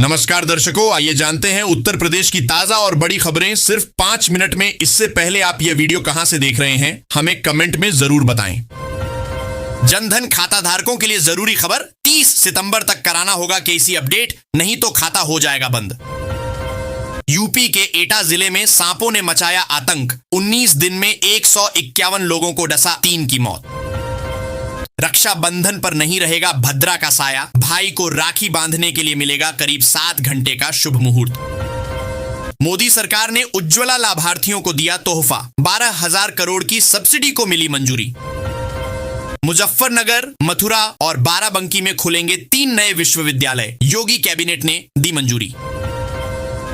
नमस्कार दर्शकों, आइए जानते हैं उत्तर प्रदेश की ताजा और बड़ी खबरें सिर्फ 5 मिनट में। इससे पहले आप यह वीडियो कहां से देख रहे हैं, हमें कमेंट में जरूर बताएं। जनधन खाता धारकों के लिए जरूरी खबर, 30 सितंबर तक कराना होगा केसी अपडेट, नहीं तो खाता हो जाएगा बंद। यूपी के एटा जिले में सांपों ने मचाया आतंक, 19 दिन में 151 लोगों को डसा, 3 की मौत। रक्षाबंधन पर नहीं रहेगा भद्रा का साया, भाई को राखी बांधने के लिए मिलेगा करीब 7 घंटे का शुभ मुहूर्त। मोदी सरकार ने उज्ज्वला लाभार्थियों को दिया तोहफा, 12,000 करोड़ की सब्सिडी को मिली मंजूरी। मुजफ्फरनगर, मथुरा और बाराबंकी में खुलेंगे 3 नए विश्वविद्यालय, योगी कैबिनेट ने दी मंजूरी।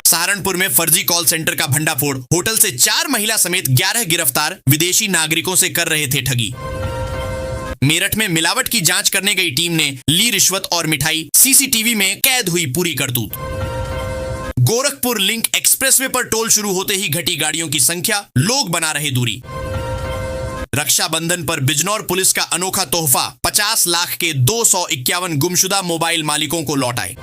सहारनपुर में फर्जी कॉल सेंटर का भंडाफोड़, होटल से 4 महिला समेत 11 गिरफ्तार, विदेशी नागरिकों से कर रहे थे ठगी। मेरठ में मिलावट की जांच करने गई टीम ने ली रिश्वत और मिठाई, सीसीटीवी में कैद हुई पूरी करतूत। गोरखपुर लिंक एक्सप्रेसवे पर टोल शुरू होते ही घटी गाड़ियों की संख्या, लोग बना रहे दूरी। रक्षाबंधन पर बिजनौर पुलिस का अनोखा तोहफा, 50 लाख के 251 गुमशुदा मोबाइल मालिकों को लौटाए।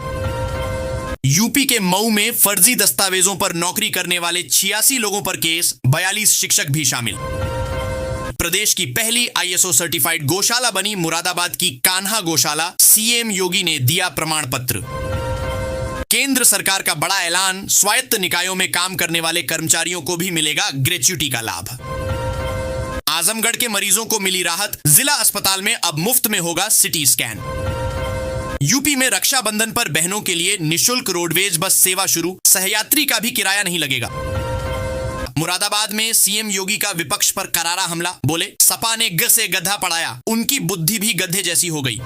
यूपी के मऊ में फर्जी दस्तावेजों पर नौकरी करने वाले 86 लोगों पर केस, 42 शिक्षक भी शामिल। प्रदेश की पहली आईएसओ सर्टिफाइड गौशाला बनी मुरादाबाद की कान्हा गौशाला, सीएम योगी ने दिया प्रमाण पत्र। केंद्र सरकार का बड़ा ऐलान, स्वायत्त निकायों में काम करने वाले कर्मचारियों को भी मिलेगा ग्रेच्युटी का लाभ। आजमगढ़ के मरीजों को मिली राहत, जिला अस्पताल में अब मुफ्त में होगा सिटी स्कैन। यूपी में रक्षाबंधन पर बहनों के लिए निशुल्क रोडवेज बस सेवा शुरू, सहयात्री का भी किराया नहीं लगेगा। मुरादाबाद में सीएम योगी का विपक्ष पर करारा हमला, बोले सपा ने ग से गधा पढ़ाया, उनकी बुद्धि भी गधे जैसी हो गई।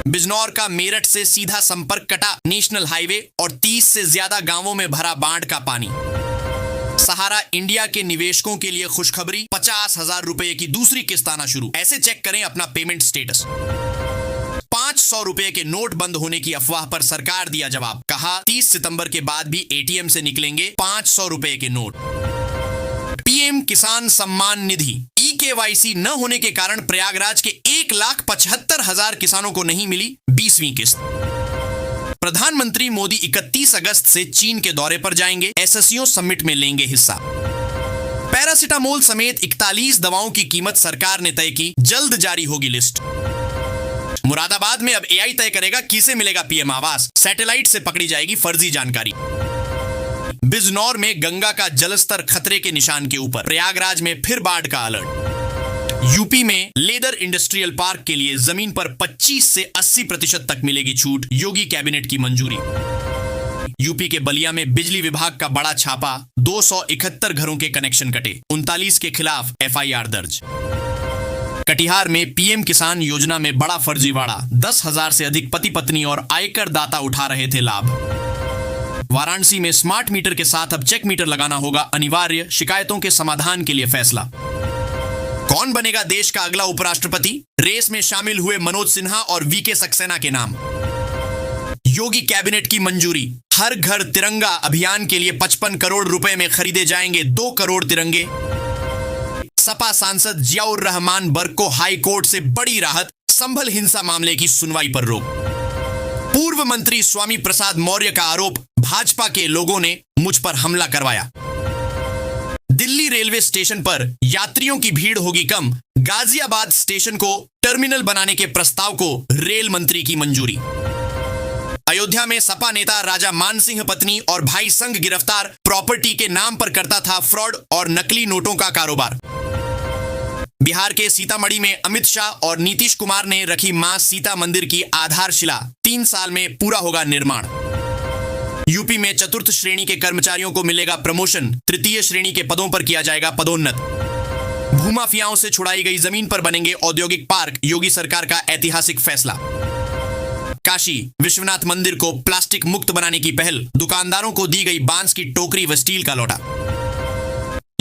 बिजनौर का मेरठ से सीधा संपर्क कटा, नेशनल हाईवे और 30 से ज्यादा गांवों में भरा बाढ़ का पानी। सहारा इंडिया के निवेशकों के लिए खुशखबरी, 50,000 रुपए की दूसरी किस्त आना शुरू, ऐसे चेक करें अपना पेमेंट स्टेटस। 500 रुपए के नोट बंद होने की अफवाह पर सरकार दिया जवाब, कहा 30 सितंबर के बाद भी एटीएम से निकलेंगे 500 रुपए के नोट। पीएम किसान सम्मान निधि, ई-केवाईसी न होने के कारण प्रयागराज के 1,75,000 किसानों को नहीं मिली 20वीं किस्त। प्रधानमंत्री मोदी 31 अगस्त से चीन के दौरे पर जाएंगे, एससीओ समिट में लेंगे हिस्सा। पैरासिटामोल समेत 41 दवाओं की कीमत सरकार ने तय की, जल्द जारी होगी लिस्ट। मुरादाबाद में अब एआई तय करेगा किसे मिलेगा पीएम आवास, सैटेलाइट से पकड़ी जाएगी फर्जी जानकारी। बिजनौर में गंगा का जलस्तर खतरे के निशान के ऊपर, प्रयागराज में फिर बाढ़ का अलर्ट। यूपी में लेदर इंडस्ट्रियल पार्क के लिए जमीन पर 25 से 80% तक मिलेगी छूट, योगी कैबिनेट की मंजूरी। यूपी के बलिया में बिजली विभाग का बड़ा छापा, 271 घरों के कनेक्शन कटे, 39 के खिलाफ एफआईआर दर्ज। कटिहार में पीएम किसान योजना में बड़ा फर्जीवाड़ा, 10,000 से अधिक पति पत्नी और आयकर दाता उठा रहे थे लाभ। वाराणसी में स्मार्ट मीटर के साथ अब चेक मीटर लगाना होगा अनिवार्य, शिकायतों के समाधान के लिए फैसला। कौन बनेगा देश का अगला उपराष्ट्रपति, रेस में शामिल हुए मनोज सिन्हा और वीके सक्सेना के नाम। योगी कैबिनेट की मंजूरी, हर घर तिरंगा अभियान के लिए 55 करोड़ रुपए में खरीदे जाएंगे 2 करोड़ तिरंगे। सपा सांसद जियाउर रहमान बर्ग को हाई कोर्ट से बड़ी राहत, संभल हिंसा मामले की सुनवाई पर रोक। पूर्व मंत्री स्वामी प्रसाद मौर्य का आरोप, भाजपा के लोगों ने मुझ पर हमला करवाया। दिल्ली रेलवे स्टेशन पर यात्रियों की भीड़ होगी कम, गाजियाबाद स्टेशन को टर्मिनल बनाने के प्रस्ताव को रेल मंत्री की मंजूरी। अयोध्या में सपा नेता राजा मानसिंह पत्नी और भाई संग गिरफ्तार, प्रॉपर्टी के नाम पर करता था फ्रॉड और नकली नोटों का कारोबार। बिहार के सीतामढ़ी में अमित शाह और नीतीश कुमार ने रखी मां सीता मंदिर की आधारशिला, 3 साल में पूरा होगा निर्माण। यूपी में चतुर्थ श्रेणी के कर्मचारियों को मिलेगा प्रमोशन, तृतीय श्रेणी के पदों पर किया जाएगा पदोन्नत। भूमाफियाओं से छुड़ाई गई जमीन पर बनेंगे औद्योगिक पार्क, योगी सरकार का ऐतिहासिक फैसला। काशी विश्वनाथ मंदिर को प्लास्टिक मुक्त बनाने की पहल, दुकानदारों को दी गई बांस की टोकरी व स्टील का लोटा।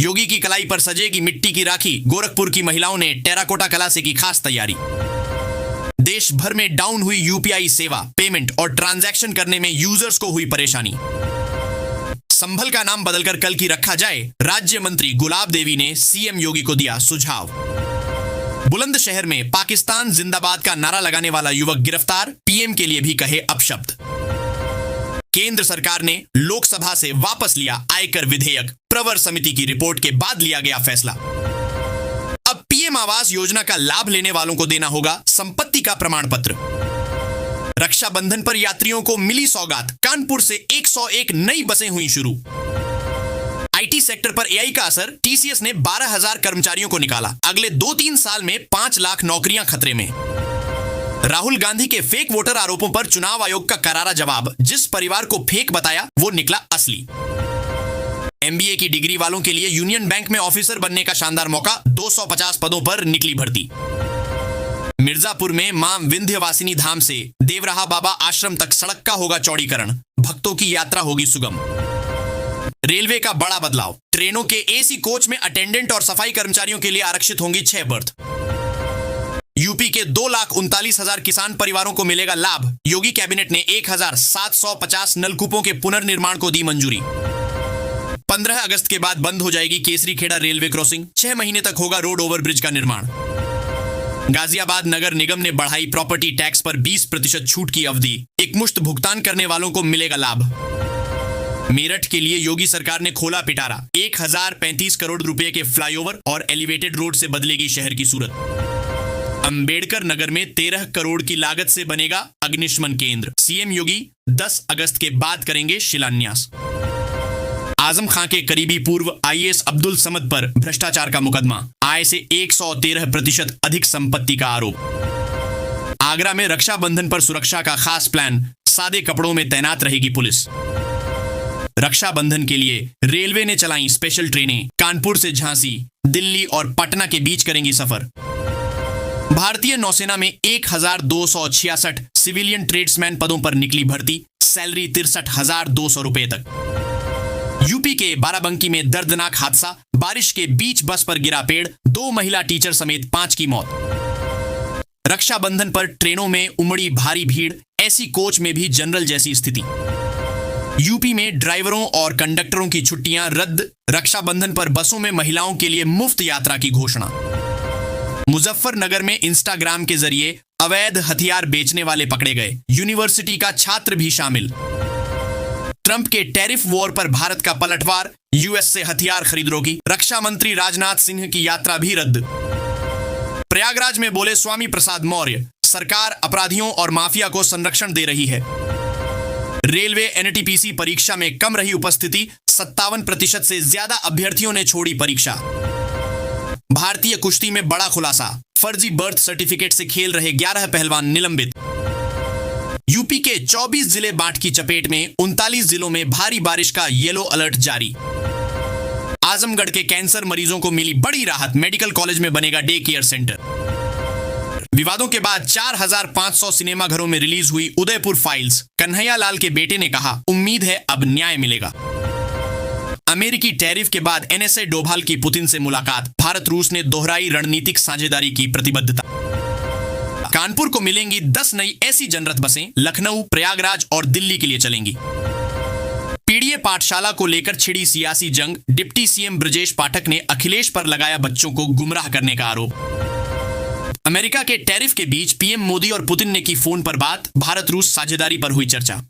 योगी की कलाई पर सजेगी मिट्टी की राखी, गोरखपुर की महिलाओं ने टेराकोटा कला से की खास तैयारी। देश भर में डाउन हुई यूपीआई सेवा, पेमेंट और ट्रांजैक्शन करने में यूजर्स को हुई परेशानी। संभल का नाम बदलकर कल की रखा जाए, राज्य मंत्री गुलाब देवी ने सीएम योगी को दिया सुझाव। बुलंदशहर में पाकिस्तान जिंदाबाद का नारा लगाने वाला युवक गिरफ्तार, पीएम के लिए भी कहे अपशब्द। केंद्र सरकार ने लोकसभा से वापस लिया आयकर विधेयक, प्रवर समिति की रिपोर्ट के बाद लिया गया फैसला। अब पीएम आवास योजना का लाभ लेने वालों को देना होगा संपत्ति का प्रमाण पत्र। रक्षाबंधन पर यात्रियों को मिली सौगात, कानपुर से 101 नई बसें हुई शुरू। आईटी सेक्टर पर एआई का असर, टीसीएस ने 12,000 कर्मचारियों को निकाला। अगले 2-3 साल में 5 लाख नौकरियां खतरे में। राहुल गांधी के फेक वोटर आरोपों पर चुनाव आयोग का करारा जवाब, जिस परिवार को फेक बताया वो निकला असली। एमबीए की डिग्री वालों के लिए यूनियन बैंक में ऑफिसर बनने का शानदार मौका, 250 पदों पर निकली भर्ती। मिर्जापुर में मां विंध्यवासिनी धाम से देवराहा बाबा आश्रम तक सड़क का होगा चौड़ीकरण, भक्तों की यात्रा होगी सुगम। रेलवे का बड़ा बदलाव, ट्रेनों के एसी कोच में अटेंडेंट और सफाई कर्मचारियों के लिए आरक्षित होंगी 6 बर्थ। यूपी के 2,39,000 किसान परिवारों को मिलेगा लाभ, योगी कैबिनेट ने 1,750 नलकूपों के पुनर्निर्माण को दी मंजूरी। 15 अगस्त के बाद बंद हो जाएगी केसरीखेड़ा रेलवे क्रॉसिंग, 6 महीने तक होगा रोड ओवरब्रिज का निर्माण। गाजियाबाद नगर निगम ने बढ़ाई प्रॉपर्टी टैक्स पर 20% छूट की अवधि, एकमुश्त भुगतान करने वालों को मिलेगा लाभ। मेरठ के लिए योगी सरकार ने खोला पिटारा, 1035 करोड़ रुपए के फ्लाईओवर और एलिवेटेड रोड से बदलेगी शहर की सूरत। अंबेडकर नगर में 13 करोड़ की लागत से बनेगा अग्निशमन केंद्र, सीएम योगी 10 अगस्त के बाद करेंगे शिलान्यास। आजम खां के करीबी पूर्व आईएएस अब्दुल समद पर भ्रष्टाचार का मुकदमा, आय से 113% अधिक संपत्ति का आरोप। आगरा में रक्षाबंधन पर सुरक्षा का खास प्लान, सादे कपड़ों में तैनात रहेगी पुलिस। रक्षाबंधन के लिए रेलवे ने चलाई स्पेशल ट्रेनें, कानपुर से झांसी, दिल्ली और पटना के बीच करेंगी सफर। भारतीय नौसेना में 1,266 सिविलियन ट्रेड्समैन पदों पर निकली भर्ती, सैलरी 63,200 रुपए तक। यूपी के बाराबंकी में दर्दनाक हादसा, बारिश के बीच बस पर गिरा पेड़, 2 महिला टीचर समेत 5 की मौत। रक्षाबंधन पर ट्रेनों में उमड़ी भारी भीड़, ऐसी कोच में भी जनरल जैसी स्थिति। यूपी में ड्राइवरों और कंडक्टरों की छुट्टियां रद्द, रक्षाबंधन पर बसों में महिलाओं के लिए मुफ्त यात्रा की घोषणा। मुजफ्फरनगर में इंस्टाग्राम के जरिए अवैध हथियार बेचने वाले पकड़े गए, यूनिवर्सिटी का छात्र भी शामिल। ट्रंप के टैरिफ वॉर पर भारत का पलटवार, यूएस से हथियार खरीद रोकी, रक्षा मंत्री राजनाथ सिंह की यात्रा भी रद्द। प्रयागराज में बोले स्वामी प्रसाद मौर्य, सरकार अपराधियों और माफिया को संरक्षण दे रही है। रेलवे एनटीपीसी परीक्षा में कम रही उपस्थिति, 57% से ज्यादा अभ्यर्थियों ने छोड़ी परीक्षा। भारतीय कुश्ती में बड़ा खुलासा, फर्जी बर्थ सर्टिफिकेट से खेल रहे 11 पहलवान निलंबित। यूपी के 24 जिले बाढ़ की चपेट में, 39 जिलों में भारी बारिश का येलो अलर्ट जारी। आजमगढ़ के कैंसर मरीजों को मिली बड़ी राहत, मेडिकल कॉलेज में बनेगा डे केयर सेंटर। विवादों के बाद 4,500 सिनेमा घरों में रिलीज हुई उदयपुर फाइल्स, कन्हैया लाल के बेटे ने कहा उम्मीद है अब न्याय मिलेगा। अमेरिकी टैरिफ के बाद एनएसए डोभाल की पुतिन से मुलाकात, भारत रूस ने दोहराई रणनीतिक साझेदारी की प्रतिबद्धता। कानपुर को मिलेंगी 10 नई ऐसी जनरत बसें, लखनऊ, प्रयागराज और दिल्ली के लिए चलेंगी। पीडीए पाठशाला को लेकर छिड़ी सियासी जंग, डिप्टी सीएम ब्रजेश पाठक ने अखिलेश पर लगाया बच्चों को गुमराह करने का आरोप। अमेरिका के टैरिफ के बीच पीएम मोदी और पुतिन ने की फोन पर बात, भारत रूस साझेदारी पर हुई चर्चा।